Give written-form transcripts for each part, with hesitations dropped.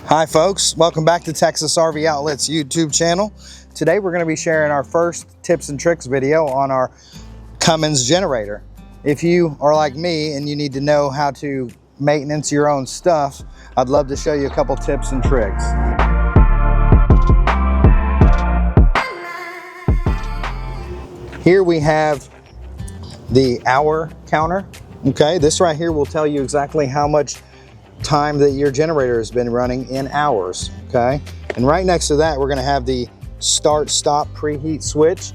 Hi folks, welcome back to Texas RV Outlet's YouTube channel. Today we're going to be sharing our first tips and tricks video on our Cummins generator. If you are like me and you need to know how to maintenance your own stuff, I'd love to show you a couple tips and tricks. Here we have the hour counter. Okay, this right here will tell you exactly how much time that your generator has been running in hours. Okay, and right next to that we're going to have the start stop preheat switch.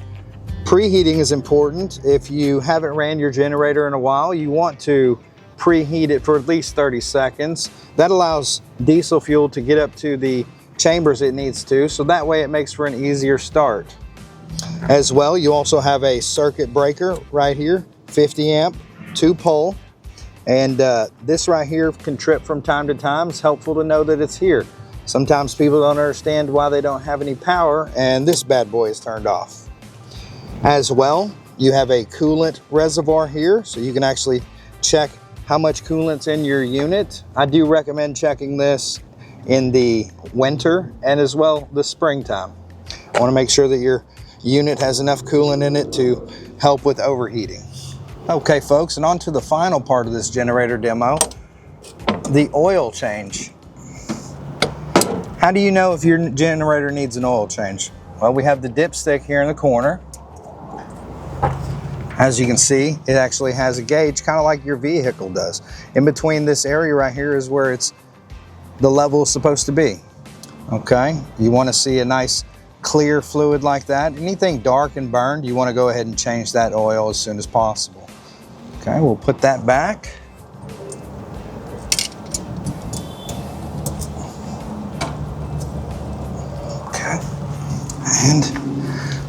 Preheating is important. If you haven't ran your generator in a while, you want to preheat it for at least 30 seconds. That allows diesel fuel to get up to the chambers it needs to, so that way it makes for an easier start. As well, you also have a circuit breaker right here, 50 amp, 2-pole. And this right here can trip from time to time. It's helpful to know that it's here. Sometimes people don't understand why they don't have any power, and this bad boy is turned off. As well, you have a coolant reservoir here, so you can actually check how much coolant's in your unit. I do recommend checking this in the winter and as well the springtime. I want to make sure that your unit has enough coolant in it to help with overheating. Okay folks, and on to the final part of this generator demo, the oil change. How do you know if your generator needs an oil change? Well, we have the dipstick here in the corner. As you can see, it actually has a gauge, kind of like your vehicle does. In between this area right here is where the level is supposed to be. Okay, you want to see a nice clear fluid like that. Anything dark and burned, you want to go ahead and change that oil as soon as possible. Okay, we'll put that back.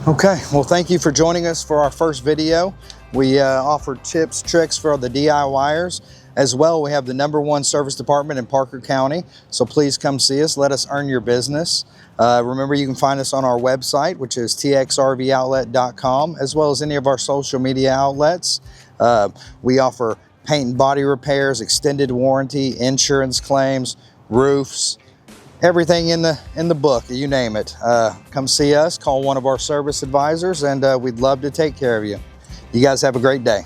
Okay, well, thank you for joining us for our first video. We offer tips, tricks for the DIYers. As well, we have the #1 service department in Parker County, so please come see us. Let us earn your business. Remember, you can find us on our website, which is txrvoutlet.com, as well as any of our social media outlets. We offer paint and body repairs, extended warranty, insurance claims, roofs, everything in the book, you name it. Come see us, call one of our service advisors, and we'd love to take care of you. You guys have a great day.